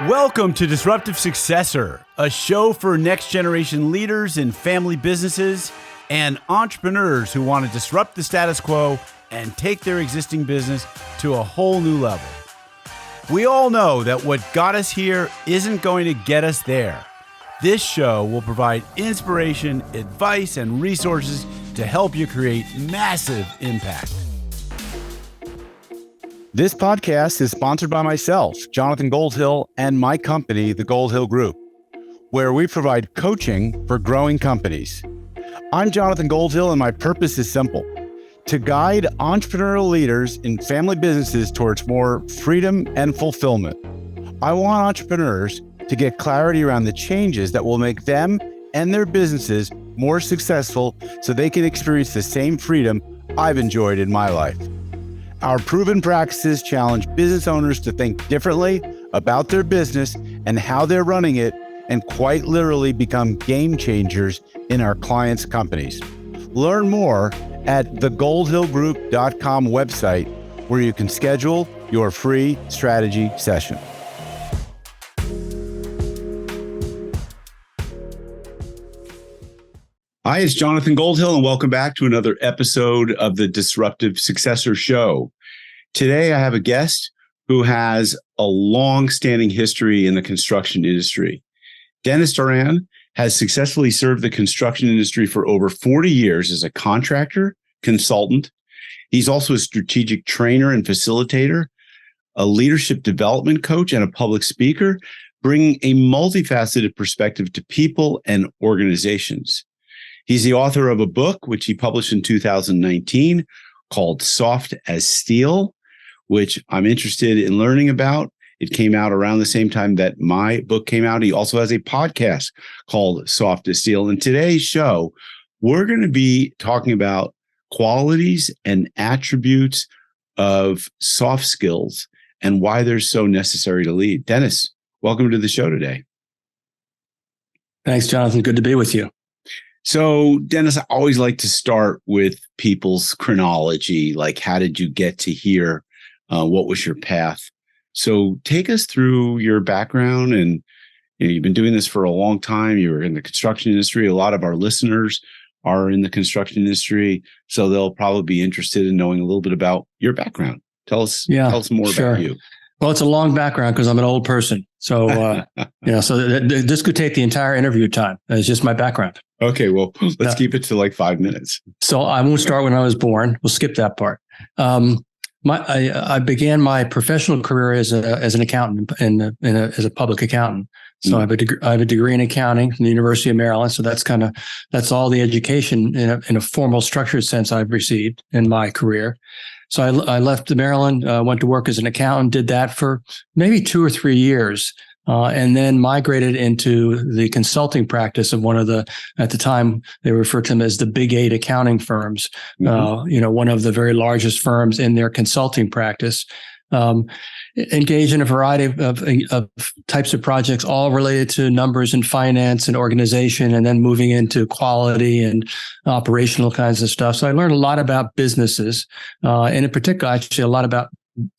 Welcome to Disruptive Successor, a show for next generation leaders in family businesses and entrepreneurs who want to disrupt the status quo and take their existing business to a whole new level. We all know that what got us here isn't going to get us there. This show will provide inspiration, advice, and resources to help you create massive impact. This podcast is sponsored by myself, Jonathan Goldhill, and my company, the Goldhill Group, where we provide coaching for growing companies. I'm Jonathan Goldhill, and my purpose is simple: to guide entrepreneurial leaders in family businesses towards more freedom and fulfillment. I want entrepreneurs to get clarity around the changes that will make them and their businesses more successful so they can experience the same freedom I've enjoyed in my life. Our proven practices challenge business owners to think differently about their business and how they're running it, and quite literally become game changers in our clients' companies. Learn more at thegoldhillgroup.com website, where you can schedule your free strategy session. Hi, it's Jonathan Goldhill, and welcome back to another episode of the Disruptive Successor Show. Today, I have a guest who has a long-standing history in the construction industry. Doran has successfully served the construction industry for over 40 years as a contractor, consultant. He's also a strategic trainer and facilitator, a leadership development coach, and a public speaker, bringing a multifaceted perspective to people and organizations. He's the author of a book, which he published in 2019, called Soft as Steel, which I'm interested in learning about. It came out around the same time that my book came out. He also has a podcast called Soft as Steel. In today's show, we're going to be talking about qualities and attributes of soft skills and why they're so necessary to lead. Dennis, welcome to the show today. Thanks, Jonathan. Good to be with you. So, Dennis, I always like to start with people's chronology, like how did you get to here? What was your path? So take us through your background, and you've been doing this for a long time. You were in the construction industry. A lot of our listeners are in the construction industry, so they'll probably be interested in knowing a little bit about your background. Tell us more about you. Well, it's a long background because I'm an old person. So, this could take the entire interview time. It's just my background. Okay, well, let's keep it to like 5 minutes. So I won't start when I was born. We'll skip that part. I began my professional career as an accountant as a public accountant. So I have a degree in accounting from the University of Maryland. So that's all the education in a formal structured sense I've received in my career. So I left Maryland, went to work as an accountant, did that for maybe 2 or 3 years. And then migrated into the consulting practice of one of at the time, they referred to them as the Big 8 accounting firms, one of the very largest firms in their consulting practice, engaged in a variety of types of projects, all related to numbers and finance and organization, and then moving into quality and operational kinds of stuff. So I learned a lot about businesses, and in particular, actually a lot about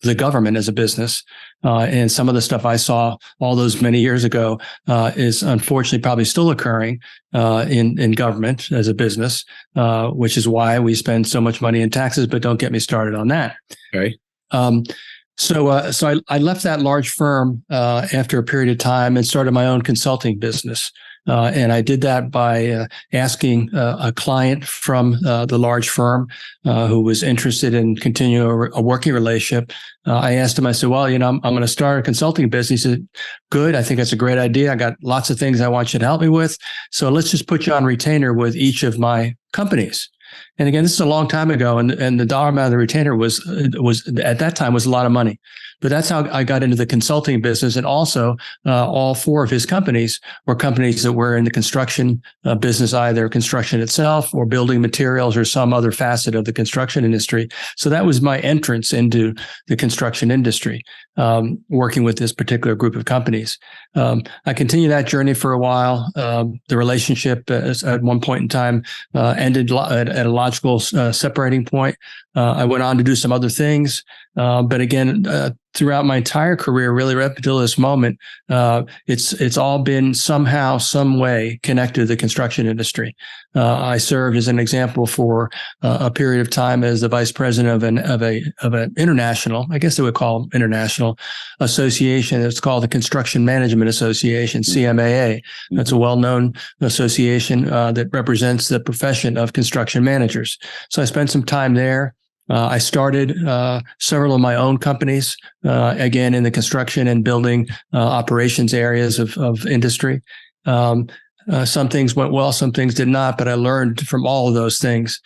the government as a business. And some of the stuff I saw all those many years ago is unfortunately probably still occurring in government as a business, which is why we spend so much money in taxes, but don't get me started on that. Okay. So I left that large firm after a period of time and started my own consulting business. And I did that by asking a client from the large firm who was interested in continuing a working relationship. I asked him, I said, well, I'm going to start a consulting business. He said, good. I think that's a great idea. I got lots of things I want you to help me with. So let's just put you on retainer with each of my companies. And again, this is a long time ago, and the dollar amount of the retainer was at that time was a lot of money. But that's how I got into the consulting business. And also, all 4 of his companies were companies that were in the construction business, either construction itself or building materials or some other facet of the construction industry. So that was my entrance into the construction industry, working with this particular group of companies. I continued that journey for a while. The relationship at one point in time ended at a logical separating point. I went on to do some other things. But again, throughout my entire career, really right up until this moment, it's all been somehow, some way connected to the construction industry. I served as an example for a period of time as the vice president of an international, I guess they would call international association. It's called the Construction Management Association, CMAA. That's a well-known association that represents the profession of construction managers. So I spent some time there. I started several of my own companies, again, in the construction and building operations areas of industry. Some things went well, some things did not, but I learned from all of those things.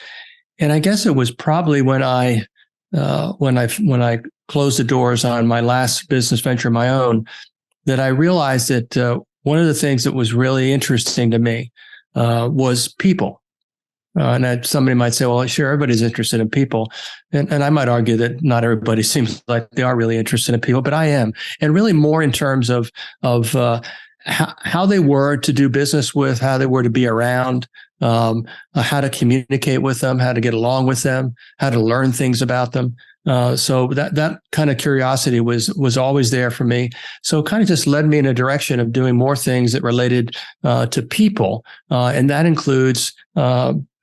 And I guess it was probably when I closed the doors on my last business venture of my own that I realized that one of the things that was really interesting to me was people. And somebody might say, well, sure, everybody's interested in people. And I might argue that not everybody seems like they are really interested in people, but I am. And really more in terms of how they were to do business with, how they were to be around, how to communicate with them, how to get along with them, how to learn things about them. So that kind of curiosity was always there for me. So it kind of just led me in a direction of doing more things that related to people. And that includes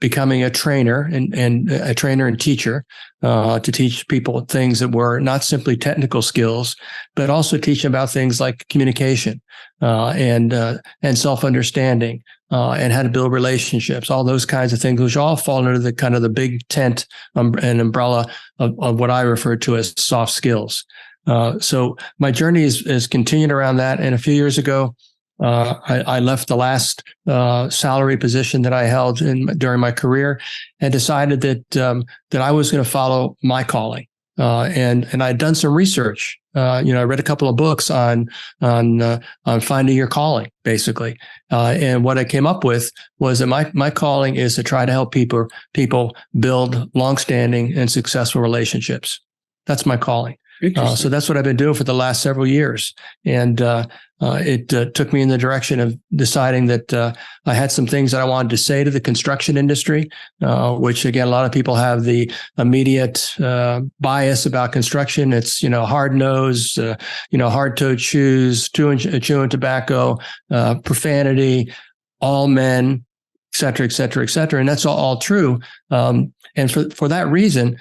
becoming a trainer and teacher to teach people things that were not simply technical skills, but also teach them about things like communication and self-understanding and how to build relationships, all those kinds of things, which all fall under the kind of the big tent and umbrella of what I refer to as soft skills. So my journey is continued around that. And a few years ago, I left the last salary position that I held during my career and decided that I was going to follow my calling. And I'd done some research. I read a couple of books on finding your calling, basically. And what I came up with was that my calling is to try to help people build longstanding and successful relationships. That's my calling. So that's what I've been doing for the last several years. And it took me in the direction of deciding that I had some things that I wanted to say to the construction industry, which, again, a lot of people have the immediate bias about construction. It's, hard-nosed, hard-toed shoes, chewing tobacco, profanity, all men, et cetera, et cetera, et cetera. And that's all true. And for that reason,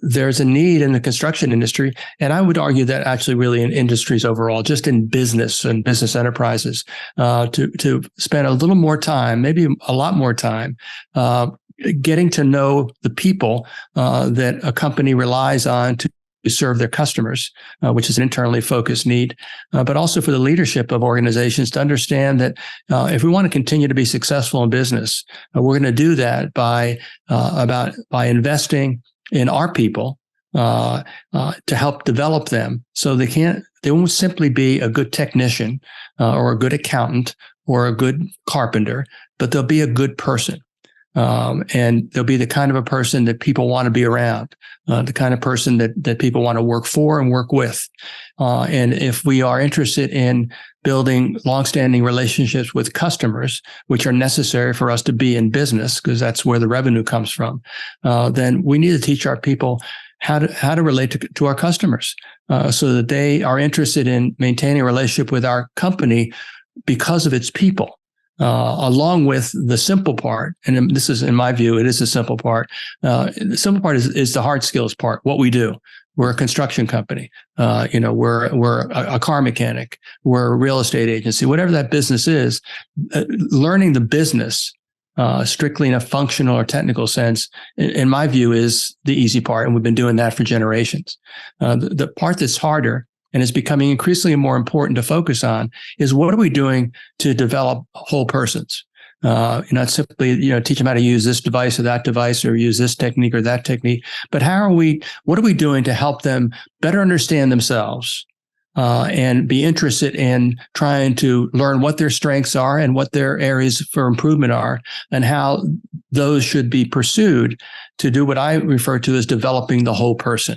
there's a need in the construction industry. And I would argue that actually really in industries overall, just in business and business enterprises, to spend a little more time, maybe a lot more time, getting to know the people that a company relies on to serve their customers, which is an internally focused need, but also for the leadership of organizations to understand that if we want to continue to be successful in business, we're going to do that by investing in our people to help develop them, so they won't simply be a good technician or a good accountant or a good carpenter, but they'll be a good person. And they'll be the kind of a person that people want to be around, the kind of person that people want to work for and work with. And if we are interested in building longstanding relationships with customers, which are necessary for us to be in business, because that's where the revenue comes from, then we need to teach our people how to relate to our customers, so that they are interested in maintaining a relationship with our company because of its people. Along with the simple part, and this is, in my view, it is the simple part. The simple part is the hard skills part, what we do. We're a construction company. We're a car mechanic. We're a real estate agency. Whatever that business is, learning the business strictly in a functional or technical sense, in my view, is the easy part, and we've been doing that for generations. The part that's harder and is becoming increasingly more important to focus on is what are we doing to develop whole persons? Not simply, teach them how to use this device or that device or use this technique or that technique, but what are we doing to help them better understand themselves and be interested in trying to learn what their strengths are and what their areas for improvement are and how those should be pursued to do what I refer to as developing the whole person.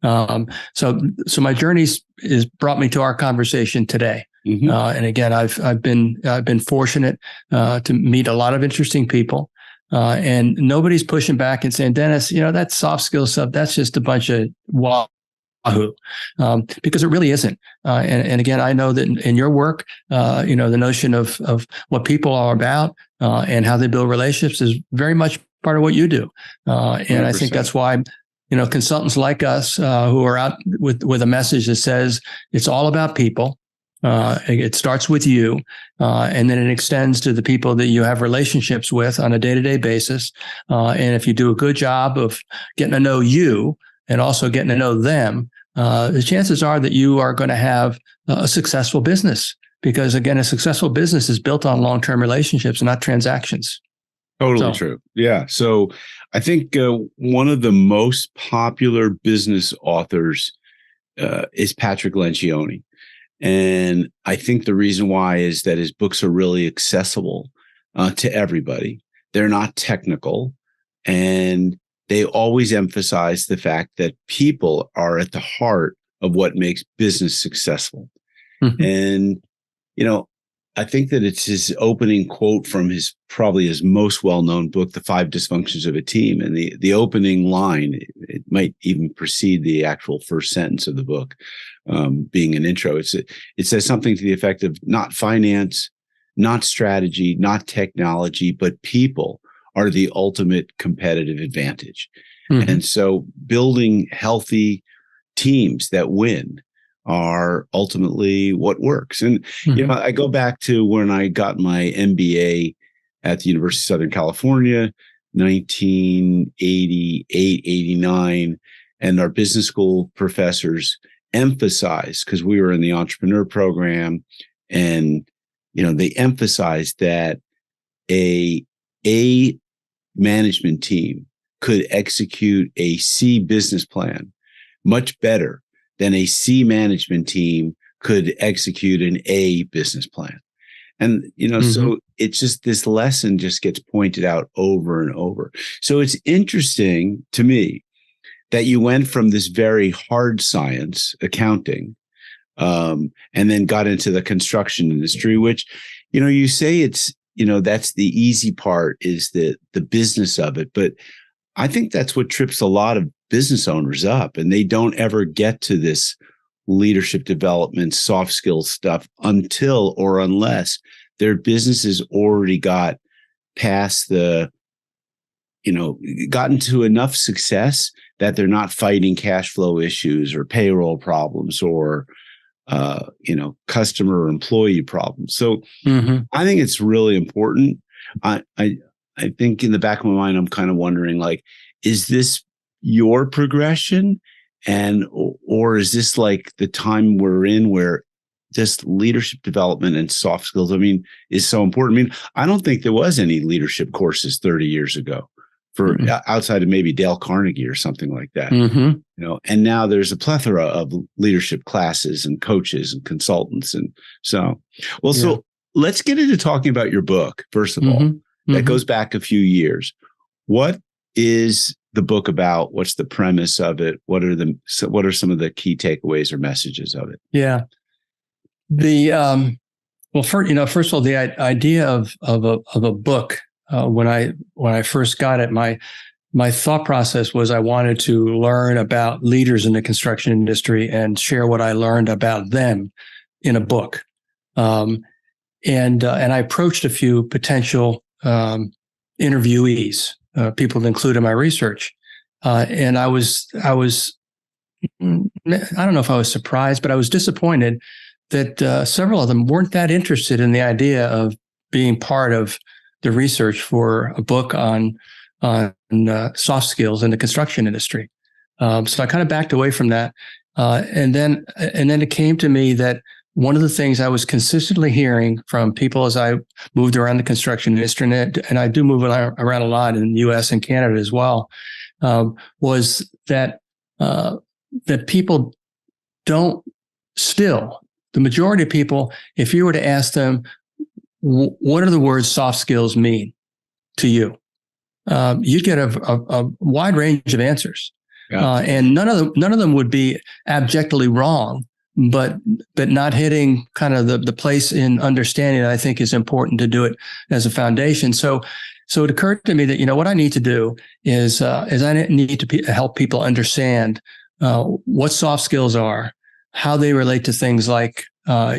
So my journey is brought me to our conversation today. Mm-hmm. And again, I've been fortunate to meet a lot of interesting people, and nobody's pushing back and saying, Dennis, that soft skill stuff, that's just a bunch of because it really isn't. And again, I know that in your work, the notion of what people are about and how they build relationships is very much part of what you do. And 100%. I think that's why, consultants like us who are out with a message that says it's all about people. It starts with you, and then it extends to the people that you have relationships with on a day-to-day basis. And if you do a good job of getting to know you and also getting to know them, the chances are that you are going to have a successful business. Because again, a successful business is built on long-term relationships, not transactions. Totally true. Yeah. So I think one of the most popular business authors is Patrick Lencioni. And I think the reason why is that his books are really accessible to everybody. They're not technical, and they always emphasize the fact that people are at the heart of what makes business successful. Mm-hmm. And, I think that it's his opening quote from his most well-known book, The 5 Dysfunctions of a Team. And the opening line, it might even precede the actual first sentence of the book, being an intro. It says something to the effect of not finance, not strategy, not technology, but people are the ultimate competitive advantage. Mm-hmm. And so building healthy teams that win are ultimately what works. And, mm-hmm. I go back to when I got my MBA at the University of Southern California, 1988, 89, and our business school professors emphasized, because we were in the entrepreneur program, and, they emphasized that a management team could execute a C business plan much better than a C management team could execute an A business plan. And, mm-hmm. so it's just, this lesson just gets pointed out over and over. So it's interesting to me that you went from this very hard science, accounting, and then got into the construction industry, which, you say it's, that's the easy part, is the business of it. But I think that's what trips a lot of business owners up, and they don't ever get to this leadership development, soft skills stuff until or unless their business has already got past gotten to enough success that they're not fighting cash flow issues or payroll problems or, customer or employee problems. So mm-hmm. I think it's really important. I think in the back of my mind, I'm kind of wondering, is this your progression, or is this like the time we're in where just leadership development and soft skills, is so important? I don't think there was any leadership courses 30 years ago for mm-hmm. outside of maybe Dale Carnegie or something like that. Mm-hmm. And now there's a plethora of leadership classes and coaches and consultants. And so let's get into talking about your book. First of all, that mm-hmm. goes back a few years. What is the book about? What's the premise of it? What are some of the key takeaways or messages of it? Yeah. First of all, the idea of a book, when I first got it, my thought process was I wanted to learn about leaders in the construction industry and share what I learned about them in a book. And I approached a few potential interviewees, people to include in my research. And I don't know if I was surprised, but I was disappointed that several of them weren't that interested in the idea of being part of the research for a book on soft skills in the construction industry. So I kind of backed away from that. And then it came to me that one of the things I was consistently hearing from people as I moved around the construction industry, and I do move around a lot in the U.S. and Canada as well, was that people don't still, the majority of people, if you were to ask them, what do the words soft skills mean to you? You'd get a wide range of answers. Yeah. And none of them would be abjectly wrong, but not hitting kind of the place in understanding that I think is important to do it as a foundation. So it occurred to me that, what I need to do is I need to help people understand what soft skills are, how they relate to things like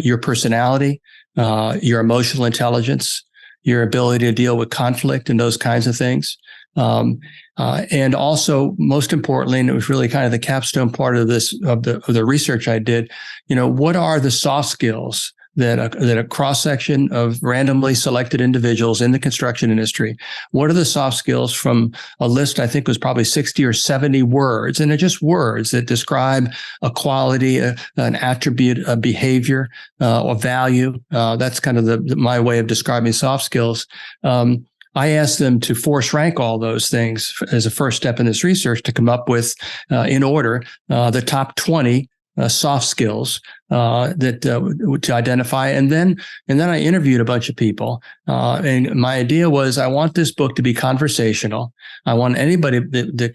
your personality, your emotional intelligence, your ability to deal with conflict and those kinds of things. And also, most importantly, and it was really kind of the capstone part of this, of the research I did, what are the soft skills that a cross-section of randomly selected individuals in the construction industry, what are the soft skills from a list, I think was probably 60 or 70 words, and they're just words that describe a quality, an attribute, a behavior, or value. That's kind of my way of describing soft skills. I asked them to force rank all those things as a first step in this research to come up with, in order, the top 20 soft skills to identify, and then I interviewed a bunch of people. And my idea was, I want this book to be conversational. I want anybody that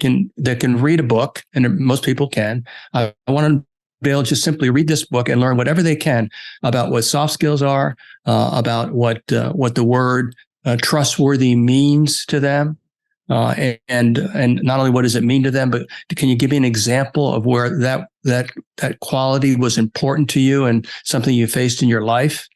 can read a book, and most people can. I want to be able to just simply read this book and learn whatever they can about what soft skills are, about what the word trustworthy means to them. And not only what does it mean to them, but can you give me an example of where that quality was important to you and something you faced in your life?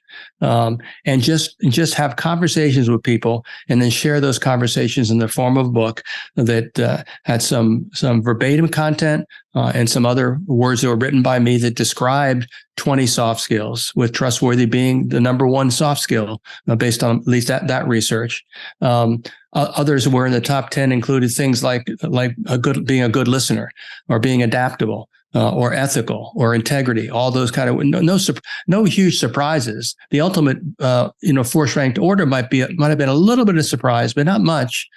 And just have conversations with people, and then share those conversations in the form of a book that had some verbatim content and some other words that were written by me that described 20 soft skills, with trustworthy being the number one soft skill based on at least that research. Others were in the top 10 included things like being a good listener, or being adaptable, or ethical, or integrity. All those kind of no huge surprises. The ultimate force ranked order might have been a little bit of surprise, but not much.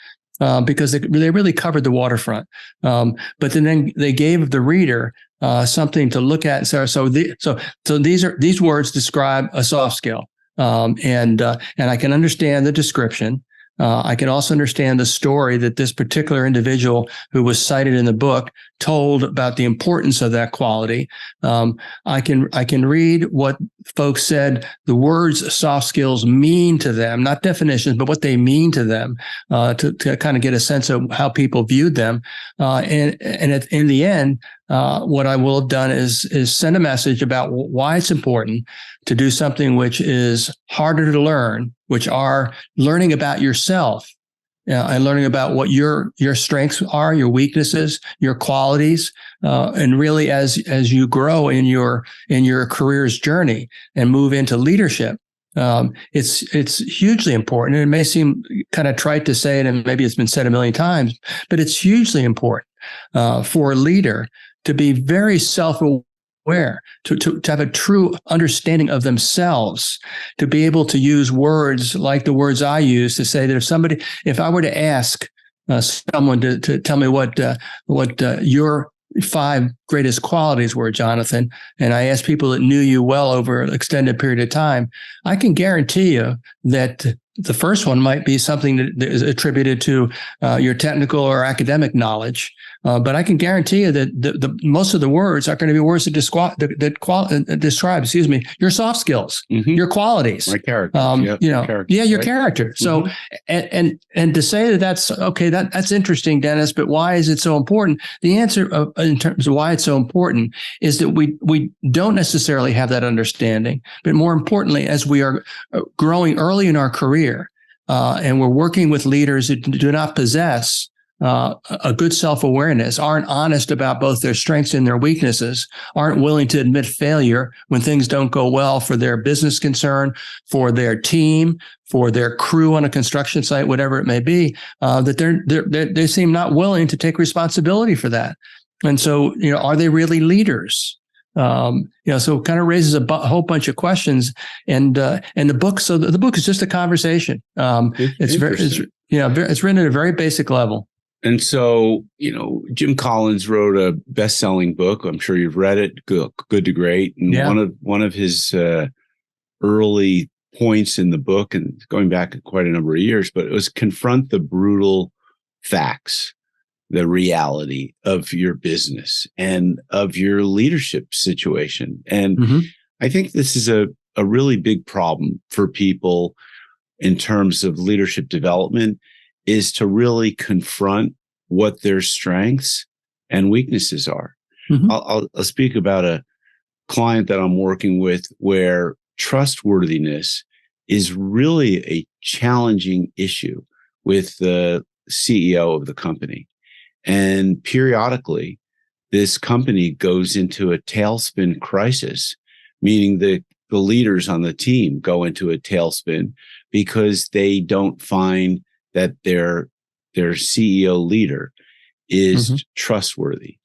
Because they really covered the waterfront, but then they gave the reader something to look at. So these words describe a soft skill, and I can understand the description. I can also understand the story that this particular individual who was cited in the book told about the importance of that quality. I can read what folks said the words soft skills mean to them, not definitions, but what they mean to them, to kind of get a sense of how people viewed them. And in the end, what I will have done is send a message about why it's important to do something which is harder to learn, which are learning about yourself, and learning about what your strengths are, your weaknesses, your qualities, and really as you grow in your career's journey and move into leadership. It's hugely important. And it may seem kind of trite to say it, and maybe it's been said a million times, but it's hugely important for a leader to be very self-aware, to have a true understanding of themselves, to be able to use words like the words I use to say that if I were to ask someone to tell me what your 5 greatest qualities were, Jonathan, and I asked people that knew you well over an extended period of time, I can guarantee you that the first one might be something that is attributed to your technical or academic knowledge. But I can guarantee you that the most of the words are going to be words that describe, your soft skills, your qualities, my character, your character. So, and to say that that's okay, that's interesting, Dennis. But why is it so important? The answer in terms of why it's so important is that we don't necessarily have that understanding. But more importantly, as we are growing early in our career, and we're working with leaders who do not possess a good self-awareness, aren't honest about both their strengths and their weaknesses, aren't willing to admit failure when things don't go well for their business concern, for their team, for their crew on a construction site, whatever it may be, that they seem not willing to take responsibility for that. And so, are they really leaders? So it kind of raises a whole bunch of questions, and the book. So the book is just a conversation. It's written at a very basic level. And so, Jim Collins wrote a best-selling book. I'm sure you've read it, Good to Great. And one of his early points in the book, and going back quite a number of years, but it was confront the brutal facts, the reality of your business and of your leadership situation. And I think this is a really big problem for people in terms of leadership development, is to really confront what their strengths and weaknesses are. Mm-hmm. I'll speak about a client that I'm working with where trustworthiness is really a challenging issue with the CEO of the company. And periodically, this company goes into a tailspin crisis, meaning the leaders on the team go into a tailspin because they don't find that their CEO leader is trustworthy.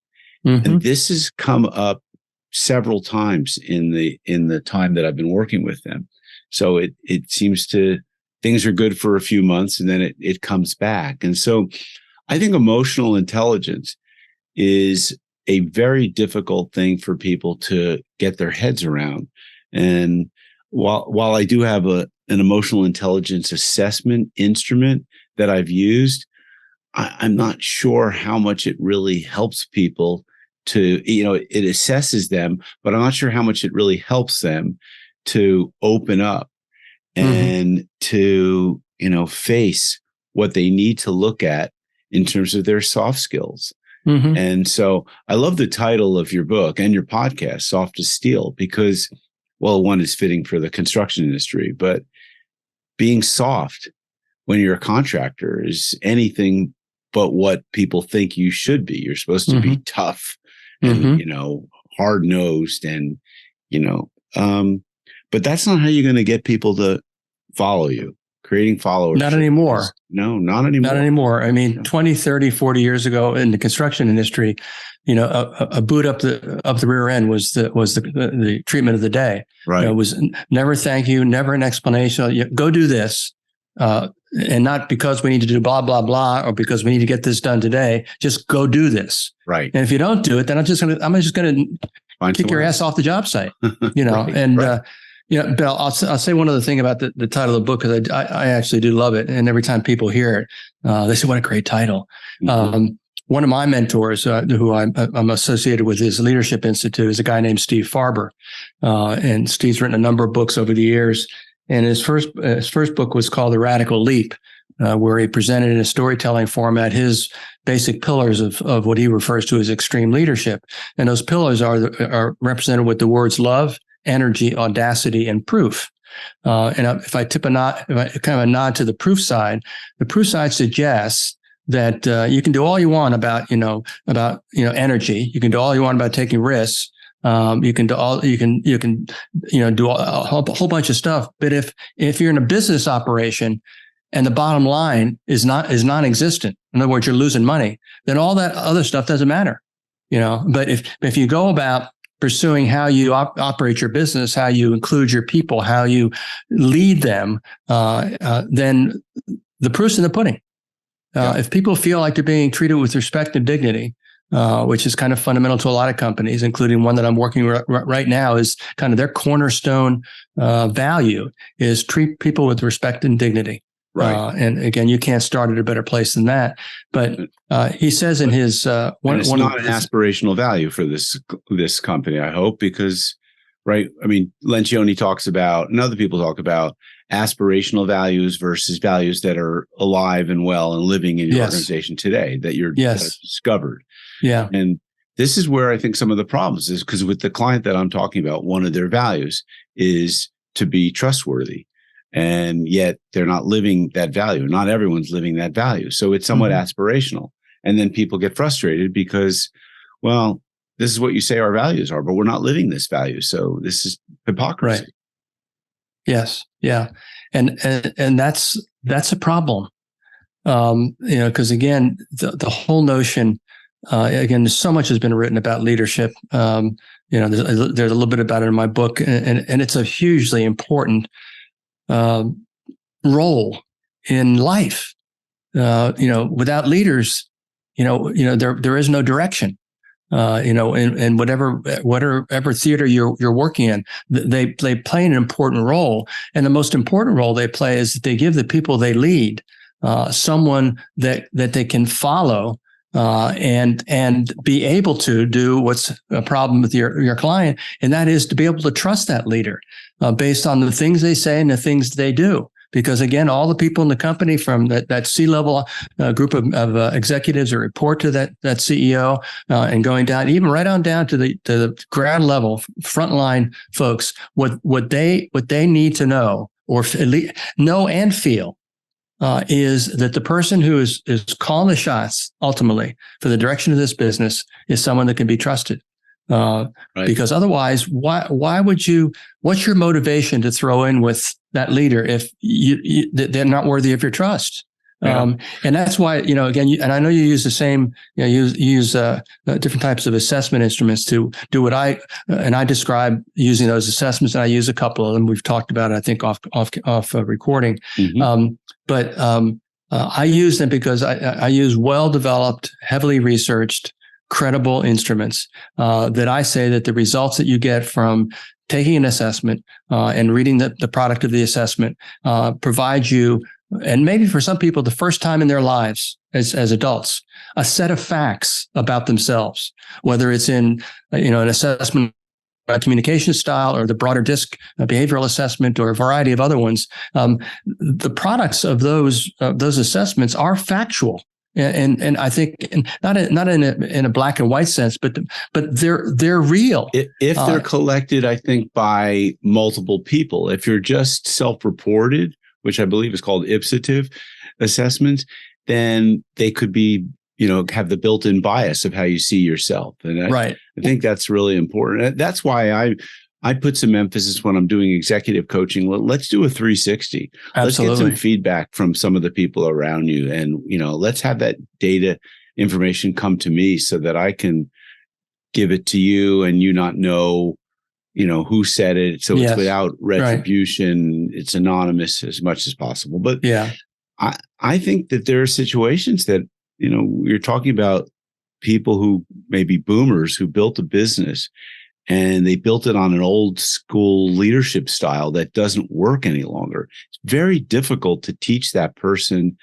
And this has come up several times in the time that I've been working with them. So it seems things are good for a few months and then it comes back. And so I think emotional intelligence is a very difficult thing for people to get their heads around. And while I do have an emotional intelligence assessment instrument that I've used, I'm not sure how much it really helps people to, it assesses them, but I'm not sure how much it really helps them to open up and to, face what they need to look at in terms of their soft skills. And so I love the title of your book and your podcast, Soft as Steel, because, well, one is fitting for the construction industry, but being soft when you're a contractor is anything but what people think you should be. You're supposed to be tough and, hard nosed and, but that's not how you're going to get people to follow you. Creating followers. Not anymore. No, not anymore. Not anymore. I mean, 20, 30, 40 years ago in the construction industry, a boot up the rear end was the treatment of the day. Right. It was never thank you, never an explanation. Go do this. And not because we need to do blah, blah, blah, or because we need to get this done today. Just go do this. Right. And if you don't do it, then I'm just gonna kick your ass off the job site. But I'll say one other thing about the title of the book, because I actually do love it. And every time people hear it, they say, what a great title. One of my mentors, who I'm associated with his Leadership Institute, is a guy named Steve Farber. And Steve's written a number of books over the years. And his first book was called The Radical Leap, where he presented in a storytelling format his basic pillars of what he refers to as extreme leadership. And those pillars are represented with the words love, energy, audacity, and proof. And if I kind of a nod to the proof side suggests that you can do all you want about energy. You can do all you want about taking risks. You can do a whole bunch of stuff. But if you're in a business operation and the bottom line is non-existent, in other words, you're losing money, then all that other stuff doesn't matter. But if you go about pursuing how you operate your business, how you include your people, how you lead them, then the proof's in the pudding. If people feel like they're being treated with respect and dignity, which is kind of fundamental to a lot of companies, including one that I'm working right now, is kind of their cornerstone value is treat people with respect and dignity. Right. And again, you can't start at a better place than that. But he says in his one, it's one not of an aspirational value for this company, I hope, because right. I mean, Lencioni talks about, and other people talk about aspirational values versus values that are alive and well and living in your organization today that you're discovered. Yeah. And this is where I think some of the problems is, because with the client that I'm talking about, one of their values is to be trustworthy. And yet they're not living that value. Not everyone's living that value. So it's somewhat aspirational. And then people get frustrated because, well, this is what you say our values are, but we're not living this value. So this is hypocrisy. Right. Yes. Yeah. And that's a problem. Because again, the whole notion, again, there's so much has been written about leadership. There's a little bit about it in my book, and it's a hugely important role in life. Without leaders, there is no direction. In whatever theater you're working in, they play an important role. And the most important role they play is that they give the people they lead someone that they can follow and be able to do what's a problem with your client, and that is to be able to trust that leader based on the things they say and the things they do. because again, all the people in the company from that C-level group of executives that report to that CEO and going down, even right on down to the ground level, frontline folks, what they need to know, or at least know and feel, is that the person who is calling the shots ultimately for the direction of this business is someone that can be trusted. Right. Because otherwise, why would you? What's your motivation to throw in with that leader if they're not worthy of your trust? Yeah. And that's why, again, and I know you use the same, use different types of assessment instruments to do what I describe using those assessments. And I use a couple of them. We've talked about it, I think, off recording. Mm-hmm. But I use them because I use well-developed, heavily researched, credible instruments that I say that the results that you get from taking an assessment and reading the product of the assessment provide you, and maybe for some people, the first time in their lives as adults, a set of facts about themselves, whether it's in an assessment communication style or the broader DISC behavioral assessment or a variety of other ones. The products of those assessments are factual. And I think not in a black and white sense, but they're real. If they're collected, I think, by multiple people. If you're just self-reported, which I believe is called ipsative assessments, then they could be, have the built-in bias of how you see yourself. And I think that's really important. That's why I put some emphasis when I'm doing executive coaching. Let's do a 360. Absolutely. Let's get some feedback from some of the people around you. And, let's have that data information come to me so that I can give it to you and you not know, who said it. So it's without retribution. Right. It's anonymous as much as possible. But I think that there are situations that, you're talking about people who may be boomers who built a business and they built it on an old school leadership style that doesn't work any longer. It's very difficult to teach that person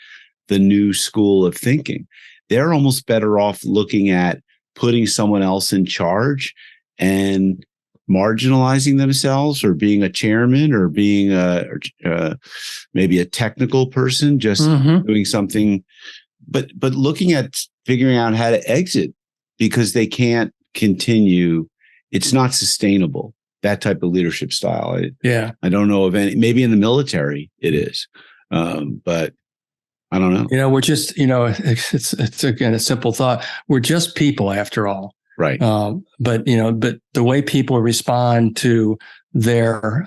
the new school of thinking. They're almost better off looking at putting someone else in charge and marginalizing themselves, or being a chairman, or being maybe a technical person, just doing something, but looking at figuring out how to exit because they can't continue. It's not sustainable, that type of leadership style. I don't know of any. Maybe in the military it is, but I don't know. We're just, it's again a simple thought. We're just people after all. Right. But the way people respond to their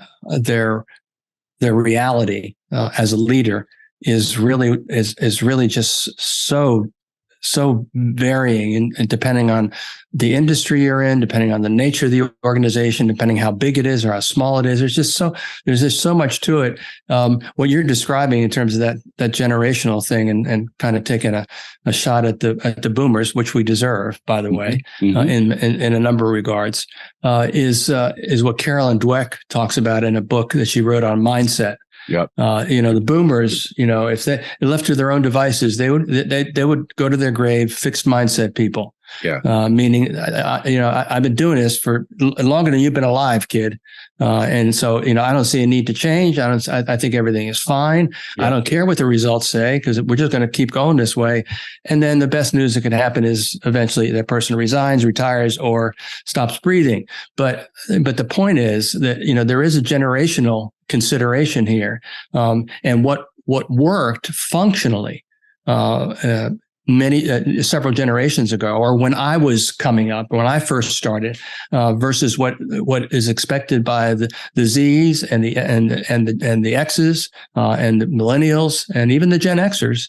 reality as a leader is really just so varying, and depending on the industry you're in, depending on the nature of the organization, depending how big it is or how small it is, there's just so much to it. What you're describing in terms of that generational thing, and kind of taking a shot at the boomers, which we deserve, by the way, in a number of regards, is what Carolyn Dweck talks about in a book that she wrote on mindset. Yep. The boomers, if they left to their own devices, they would go to their grave fixed mindset people. Yeah. Meaning, I've been doing this for longer than you've been alive, kid. And so, I don't see a need to change. I think everything is fine. Yeah. I don't care what the results say, because we're just going to keep going this way. And then the best news that can happen is eventually that person resigns, retires, or stops breathing. But the point is that, there is a generational consideration here. And what worked functionally, several generations ago, or when I was coming up, when I first started, versus what is expected by the Zs and the Xs and the millennials and even the Gen Xers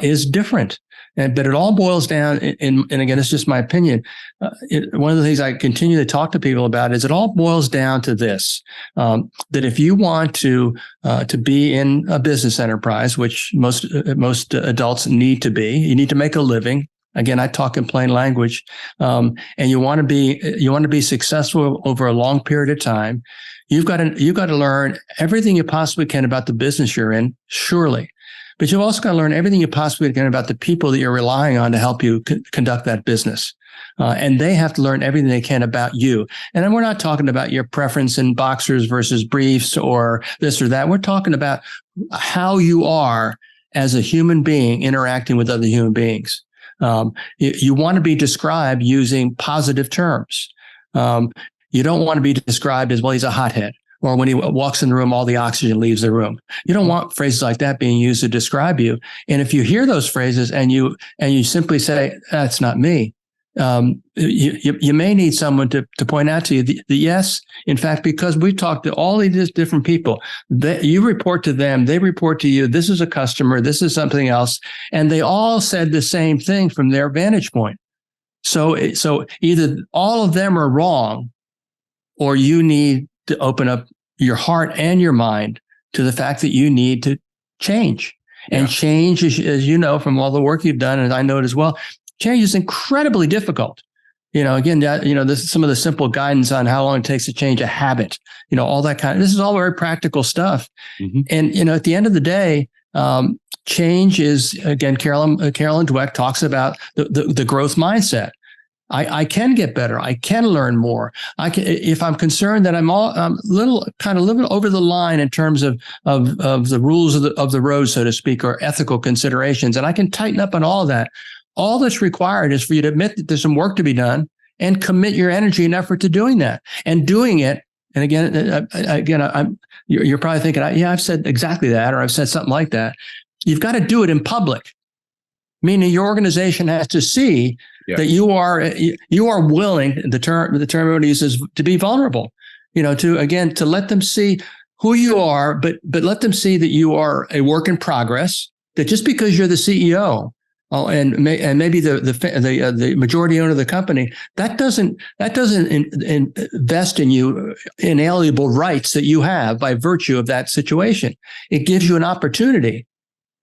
is different. But it all boils down, and again, it's just my opinion. One of the things I continue to talk to people about is it all boils down to this: that if you want to be in a business enterprise, which most adults need to be, you need to make a living. Again, I talk in plain language, and you want to be successful over a long period of time. You've got to learn everything you possibly can about the business you're in, surely. But you've also got to learn everything you possibly can about the people that you're relying on to help you conduct that business. and they have to learn everything they can about you. And then we're not talking about your preference in boxers versus briefs or this or that. We're talking about how you are as a human being interacting with other human beings. You want to be described using positive terms. You don't want to be described as, well, he's a hothead, or when he walks in the room, all the oxygen leaves the room. You don't want phrases like that being used to describe you. And if you hear those phrases and you simply say, that's not me, you may need someone to point out to you that yes, in fact, because we talked to all these different people, that you report to them, they report to you, this is a customer, this is something else, and they all said the same thing from their vantage point. So either all of them are wrong, or you need to open up your heart and your mind to the fact that you need to change. And change, as you know from all the work you've done, and I know it as well, change is incredibly difficult. Again, this is some of the simple guidance on how long it takes to change a habit, all that this is all very practical stuff. Mm-hmm. And, at the end of the day, change is, again, Carolyn Dweck talks about the growth mindset. I can get better. I can learn more. If I'm concerned that I'm little over the line in terms of the rules of the road, so to speak, or ethical considerations, and I can tighten up on all of that. All that's required is for you to admit that there's some work to be done and commit your energy and effort to doing that and doing it. And again, you're probably thinking, I've said exactly that, or I've said something like that. You've got to do it in public, meaning your organization has to see that you are willing. The term everybody uses, to be vulnerable. To let them see who you are, but let them see that you are a work in progress. That just because you're the CEO. And maybe the majority owner of the company, that doesn't invest in you inalienable rights that you have by virtue of that situation. It gives you an opportunity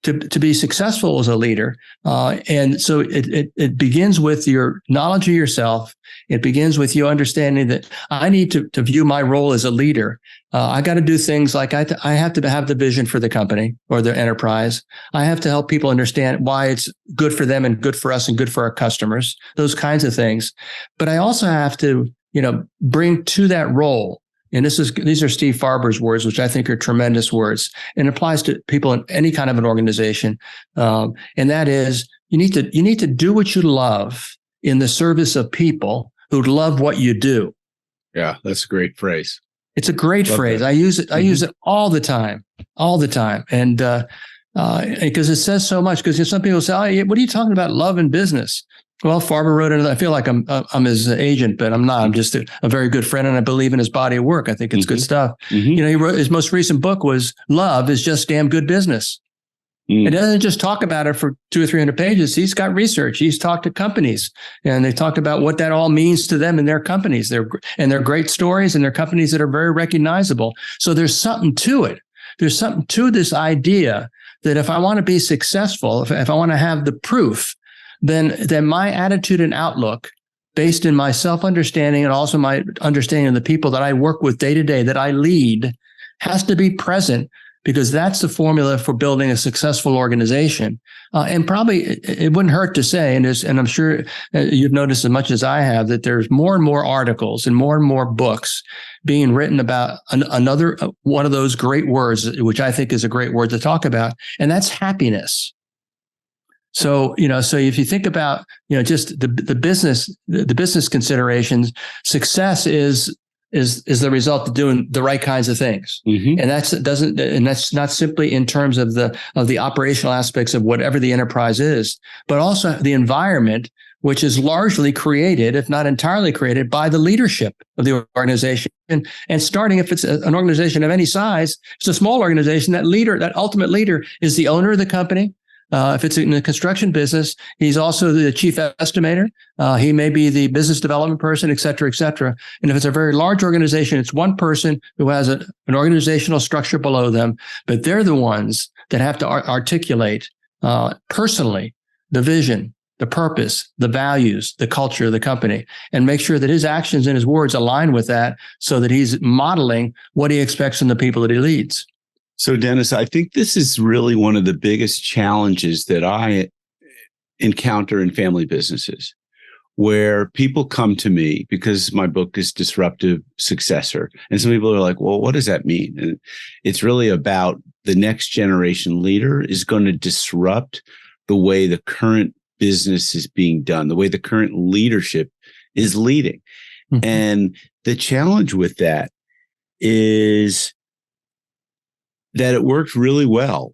to be successful as a leader. And so it begins with your knowledge of yourself. It begins with you understanding that I need to view my role as a leader. I got to do things like I have to have the vision for the company or the enterprise. I have to help people understand why it's good for them and good for us and good for our customers, those kinds of things. But I also have to, bring to that role. And these are Steve Farber's words, which I think are tremendous words, and applies to people in any kind of an organization. And that is, you need to do what you love in the service of people who love what you do. Yeah, that's a great phrase. It's a great phrase. That. I use it. I use it all the time. And because it says so much. Because some people say, "Oh, what are you talking about? Love and business." Well, Farber wrote it. I feel like I'm his agent, but I'm not. I'm just a very good friend, and I believe in his body of work. I think it's good stuff. Mm-hmm. He wrote his most recent book was "Love is Just Damn Good Business." It doesn't just talk about it for 200 or 300 pages. He's got research. He's talked to companies, and they talked about what that all means to them and their companies. They're great stories, and they're companies that are very recognizable. So there's something to it. There's something to this idea that if I want to be successful, if I want to have the proof, then my attitude and outlook, based in my self-understanding and also my understanding of the people that I work with day to day, that I lead, has to be present, because that's the formula for building a successful organization. And probably it wouldn't hurt to say, and I'm sure you've noticed as much as I have, that there's more and more articles and more books being written about another one of those great words, which I think is a great word to talk about, and that's happiness. So, so if you think about, just the business considerations, success is the result of doing the right kinds of things. Mm-hmm. And that's not simply in terms of the operational aspects of whatever the enterprise is, but also the environment, which is largely created, if not entirely created, by the leadership of the organization. And starting, if it's an organization of any size, it's a small organization, that ultimate leader is the owner of the company. If it's in the construction business, he's also the chief estimator. He may be the business development person, et cetera, et cetera. And if it's a very large organization, it's one person who has an organizational structure below them, but they're the ones that have to articulate personally the vision, the purpose, the values, the culture of the company, and make sure that his actions and his words align with that, so that he's modeling what he expects from the people that he leads. So, Dennis, I think this is really one of the biggest challenges that I encounter in family businesses. where people come to me because my book is Disruptive Successor. And some people are like, well, what does that mean? And it's really about the next generation leader is going to disrupt the way the current business is being done, the way the current leadership is leading. Mm-hmm. And the challenge with that is that it worked really well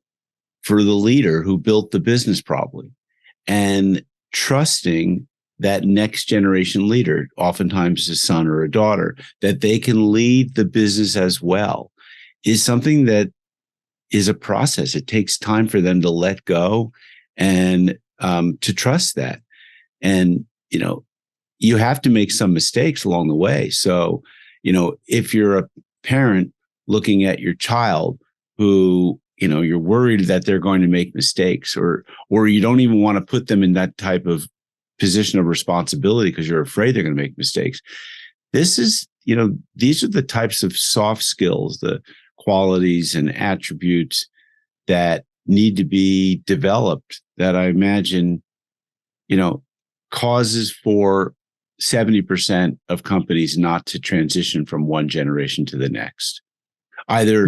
for the leader who built the business probably, and trusting that next generation leader, oftentimes a son or a daughter, that they can lead the business as well, is something that is a process. It takes time for them to let go and to trust that. And, you have to make some mistakes along the way. So, if you're a parent looking at your child who, you're worried that they're going to make mistakes, or you don't even want to put them in that type of position of responsibility because you're afraid they're going to make mistakes. This is, these are the types of soft skills, the qualities and attributes that need to be developed that I imagine, causes for 70% of companies not to transition from one generation to the next. Either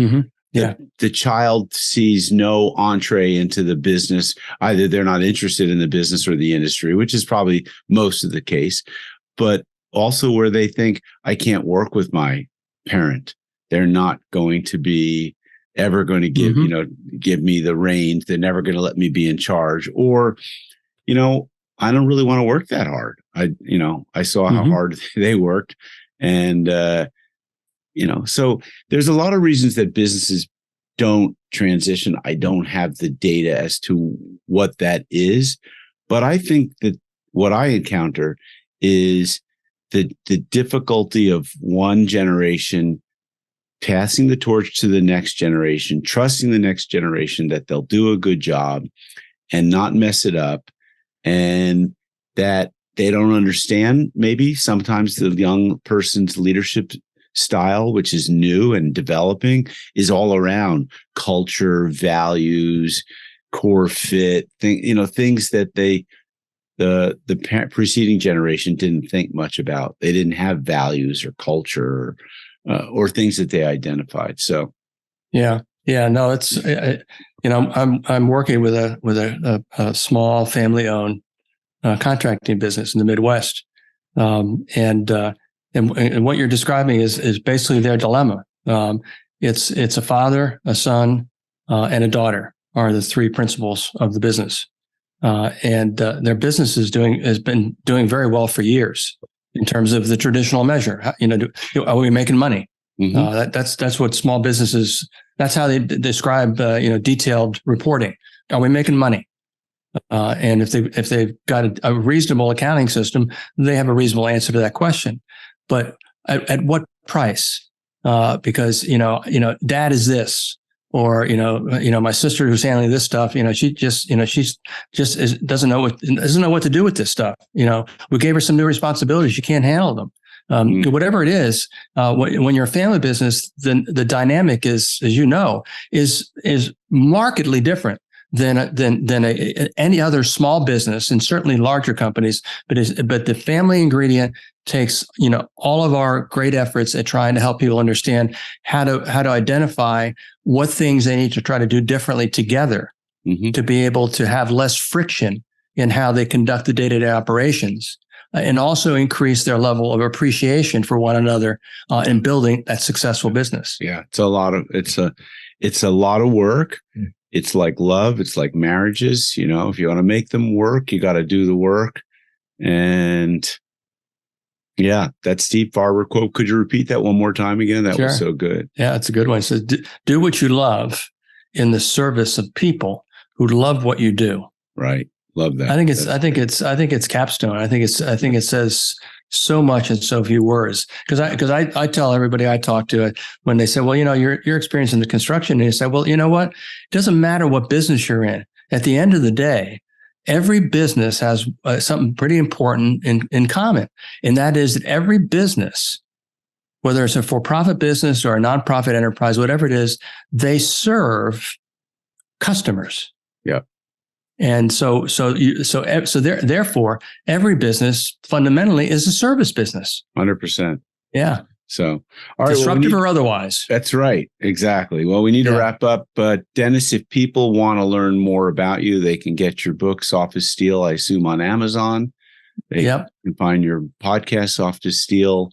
the child sees no entree into the business. Either they're not interested in the business or the industry, which is probably most of the case, but also where they think, I can't work with my parent. They're not going to be ever going to give, give me the reins. They're never going to let me be in charge. Or, I don't really want to work that hard. I saw how hard they worked. And, so there's a lot of reasons that businesses don't transition. I don't have the data as to what that is, but I think that what I encounter is the difficulty of one generation passing the torch to the next generation, trusting the next generation that they'll do a good job and not mess it up, and that they don't understand maybe sometimes the young person's leadership style, which is new and developing, is all around culture, values, core fit, things that the preceding generation didn't think much about. They didn't have values or culture or things that they identified. So, no, it's I'm working with a small family-owned contracting business in the Midwest, and what you're describing is basically their dilemma. It's a father, a son, and a daughter are the three principals of the business, and their business has been doing very well for years in terms of the traditional measure. Are we making money? Mm-hmm. That's what small businesses. That's how they describe detailed reporting. Are we making money? And if they've got a reasonable accounting system, they have a reasonable answer to that question. But at what price? Because dad is this, or my sister who's handling this stuff. She doesn't know what to do with this stuff. We gave her some new responsibilities. She can't handle them. Whatever it is, when you're a family business, then the dynamic is markedly different than any other small business, and certainly larger companies. But the family ingredient takes all of our great efforts at trying to help people understand how to identify what things they need to try to do differently together to be able to have less friction in how they conduct the day-to-day operations, and also increase their level of appreciation for one another in building that successful business. Yeah, it's a lot of work. It's like love. It's like marriages. If you want to make them work, you got to do the work. And yeah, that Steve Farber quote. Could you repeat that one more time again? That was so good. Yeah, it's a good one. It says, do what you love in the service of people who love what you do. Right. Love that. I think it's capstone. I think it says so much in so few words. Because I tell everybody I talk to when they say, well, your experience in the construction, and you say, well, you know what? It doesn't matter what business you're in. At the end of the day, every business has something pretty important in common, and that is that every business, whether it's a for-profit business or a nonprofit enterprise, whatever it is, they serve customers. Yeah. And therefore, every business fundamentally is a service business. 100%. Yeah. So, all right, disruptive or otherwise. That's right. Exactly. Well, we need to wrap up. But Dennis, if people want to learn more about you, they can get your book, Soft as Steel, I assume, on Amazon. They can find your podcast, Soft as Steel,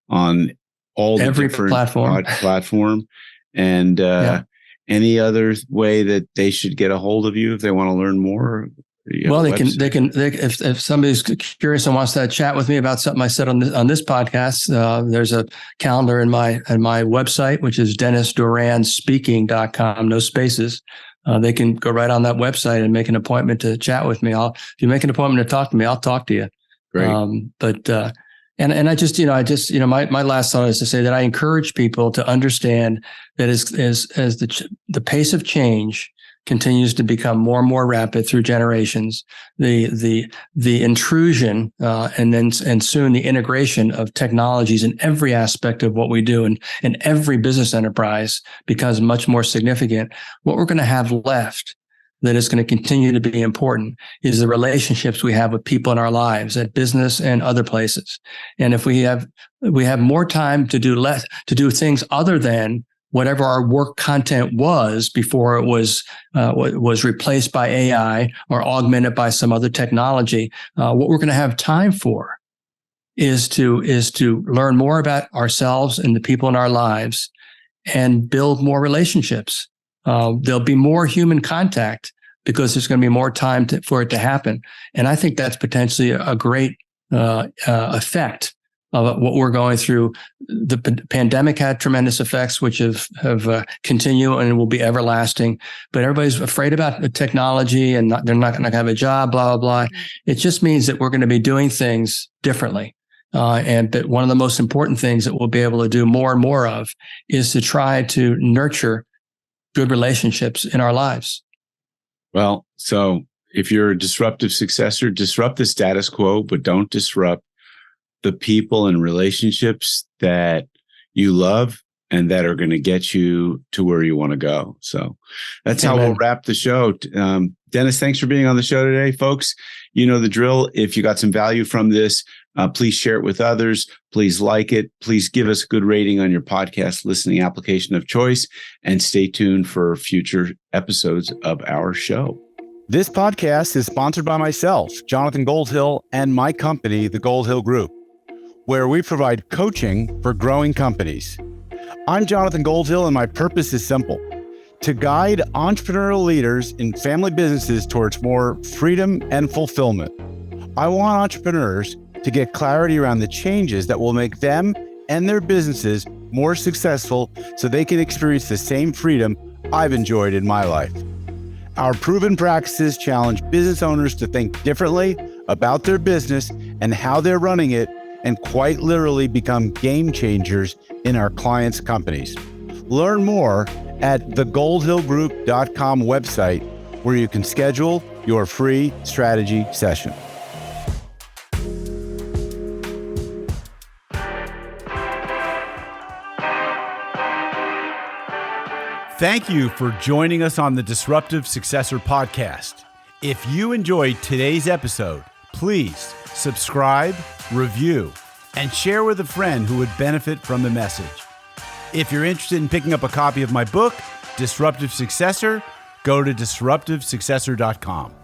on all the every different platform. And any other way that they should get a hold of you if they want to learn more? Well, they can if somebody's curious and wants to chat with me about something I said on this podcast, there's a calendar in my website, which is DennisDoranSpeaking.com, no spaces. They can go right on that website and make an appointment to chat with me. If you make an appointment to talk to me, I'll talk to you. Great. And I just my last thought is to say that I encourage people to understand that as the pace of change continues to become more and more rapid through generations, the intrusion and soon the integration of technologies in every aspect of what we do and every business enterprise becomes much more significant. What we're going to have left that is going to continue to be important is the relationships we have with people in our lives at business and other places. And if we have more time to do things other than whatever our work content was before it was replaced by AI or augmented by some other technology, what we're going to have time for is to learn more about ourselves and the people in our lives and build more relationships. There'll be more human contact because there's going to be more time for it to happen. And I think that's potentially a great effect of what we're going through. The pandemic had tremendous effects, which have continued and will be everlasting. But everybody's afraid about the technology and they're not going to have a job, blah, blah, blah. It just means that we're going to be doing things differently. But one of the most important things that we'll be able to do more and more of is to try to nurture good relationships in our lives. Well, so if you're a disruptive successor, disrupt the status quo, but don't disrupt the people and relationships that you love and that are going to get you to where you want to go. So that's how we'll wrap the show. Dennis, thanks for being on the show today, folks. You know the drill. If you got some value from this, please share it with others. Please like it. Please give us a good rating on your podcast listening application of choice, and stay tuned for future episodes of our show. This podcast is sponsored by myself, Jonathan Goldhill, and my company, the Goldhill Group, where we provide coaching for growing companies. I'm Jonathan Goldhill, and my purpose is simple: to guide entrepreneurial leaders in family businesses towards more freedom and fulfillment. I want entrepreneurs to get clarity around the changes that will make them and their businesses more successful so they can experience the same freedom I've enjoyed in my life. Our proven practices challenge business owners to think differently about their business and how they're running it, and quite literally become game changers in our clients' companies. Learn more at thegoldhillgroup.com website, where you can schedule your free strategy session. Thank you for joining us on the Disruptive Successor Podcast. If you enjoyed today's episode, please subscribe, review, and share with a friend who would benefit from the message. If you're interested in picking up a copy of my book, Disruptive Successor, go to disruptivesuccessor.com.